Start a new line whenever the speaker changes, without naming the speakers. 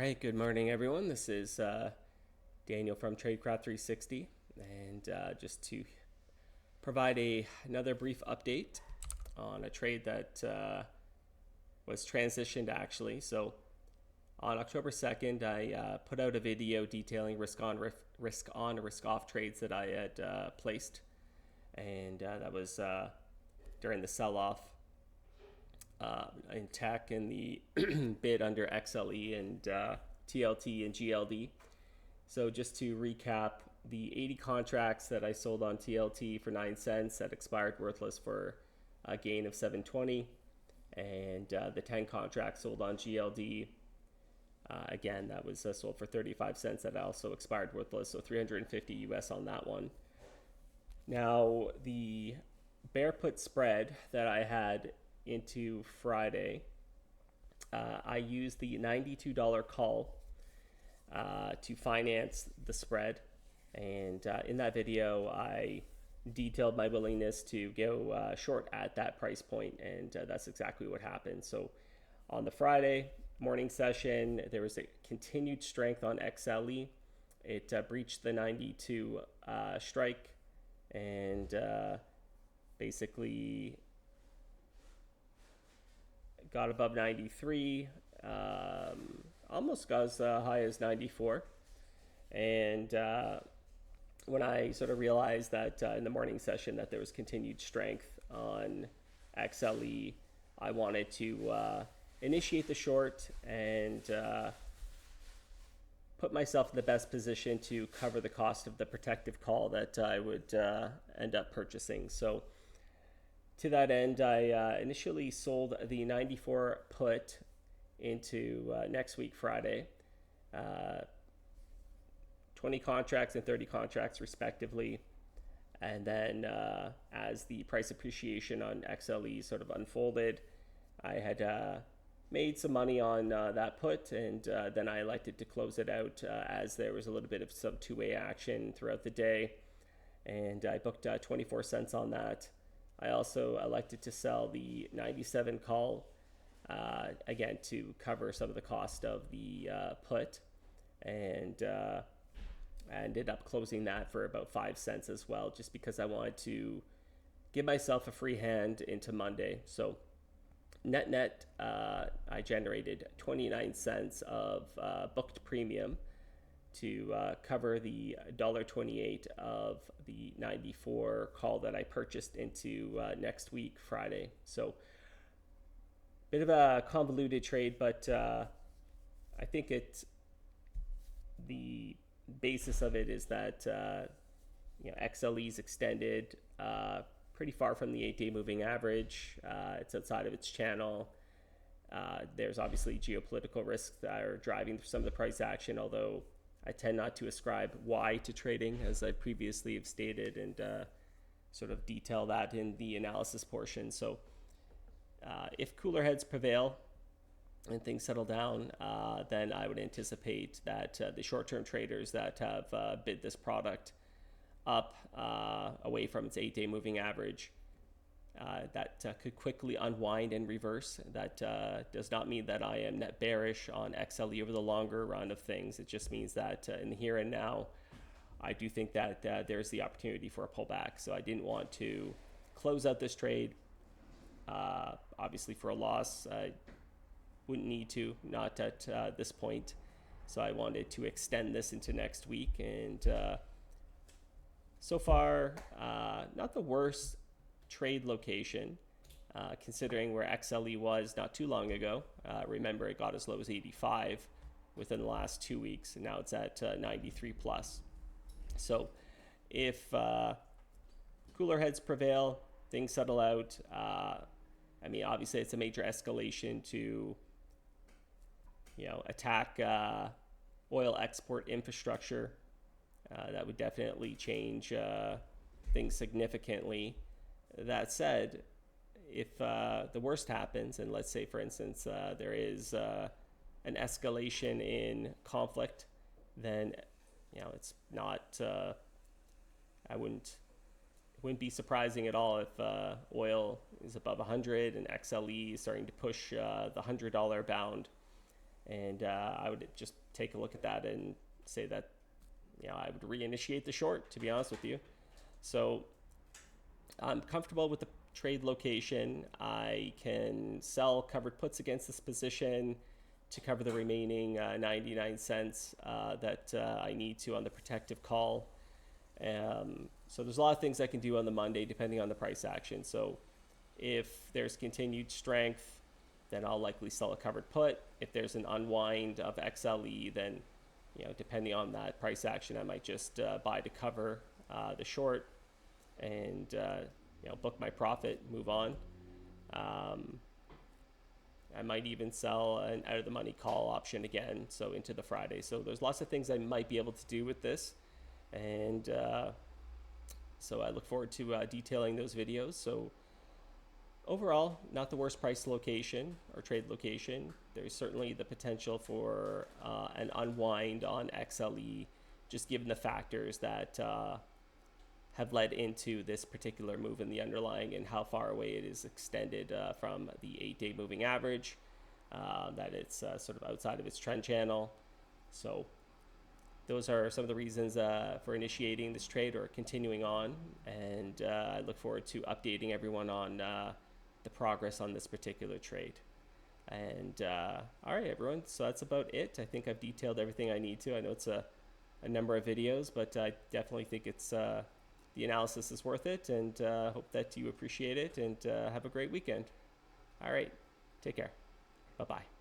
right, good morning, everyone. This is Daniel from Tradecraft 360, and just to provide another brief update on a trade that was transitioned actually. So on October 2nd, I put out a video detailing risk on, risk off trades that I had placed, and that was during the sell off in tech and the bid under XLE and TLT and GLD. So just to recap, the 80 contracts that I sold on TLT for 9 cents that expired worthless for a gain of 720, and the 10 contracts sold on GLD. Again, that was sold for 35 cents that also expired worthless, so 350 US on that one. Now, the bear put spread that I had into Friday, I used the $92 call to finance the spread. And in that video, I detailed my willingness to go short at that price point, and that's exactly what happened. So on the Friday morning session, there was a continued strength on XLE. It breached the 92 strike and basically got above 93, almost got as high as 94. And when I sort of realized that in the morning session that there was continued strength on XLE, I wanted to initiate the short and put myself in the best position to cover the cost of the protective call that I would end up purchasing. So to that end, I initially sold the 94 put into next week, Friday. 20 contracts and 30 contracts respectively. And then as the price appreciation on XLE sort of unfolded, I had made some money on that put, and then I elected to close it out as there was a little bit of some two-way action throughout the day, and I booked 24 cents on that. I also elected to sell the 97 call, again, to cover some of the cost of the put, and I ended up closing that for about 5 cents as well, just because I wanted to give myself a free hand into Monday. So net, I generated 29 cents of booked premium to cover the $1.28 of the 94 call that I purchased into next week, Friday. So bit of a convoluted trade, but I think the basis of it is that XLE's extended pretty far from the 8-day moving average. It's outside of its channel. There's obviously geopolitical risks that are driving some of the price action, although I tend not to ascribe why to trading, as I previously have stated, and sort of detail that in the analysis portion. So if cooler heads prevail and things settle down, then I would anticipate that the short-term traders that have bid this product up away from its 8-day moving average, that could quickly unwind and reverse. That does not mean that I am net bearish on XLE over the longer run of things. It just means that in the here and now, I do think that there's the opportunity for a pullback. So I didn't want to close out this trade, obviously for a loss. I wouldn't need to, not at this point. So I wanted to extend this into next week, and so far, not the worst trade location, considering where XLE was not too long ago. Remember, it got as low as 85 within the last 2 weeks, and now it's at 93 plus. So if cooler heads prevail, things settle out, I mean, obviously it's a major escalation to attack oil export infrastructure. That would definitely change things significantly. That said, if the worst happens, and let's say, for instance, there is an escalation in conflict, then it's not. It wouldn't be surprising at all if oil is above 100 and XLE is starting to push the $100 bound. And I would just take a look at that and say that, I would reinitiate the short, to be honest with you. So I'm comfortable with the trade location. I can sell covered puts against this position to cover the remaining 99 cents that I need to on the protective call. So there's a lot of things I can do on the Monday depending on the price action. So if there's continued strength, then I'll likely sell a covered put. If there's an unwind of XLE, then depending on that price action, I might just buy to cover the short and book my profit, move on. I might even sell an out of the money call option again, so into the Friday. So there's lots of things I might be able to do with this, and so I look forward to detailing those videos. So overall, not the worst price location or trade location. There's certainly the potential for an unwind on XLE, just given the factors that have led into this particular move in the underlying and how far away it is extended from the 8-day moving average, that it's sort of outside of its trend channel. So those are some of the reasons for initiating this trade or continuing on, and I look forward to updating everyone on the progress on this particular trade. And all right, everyone, so that's about it. I think I've detailed everything I need to. I know it's a number of videos, but I definitely think it's the analysis is worth it, and hope that you appreciate it, and have a great weekend. All right, take care. Bye-bye.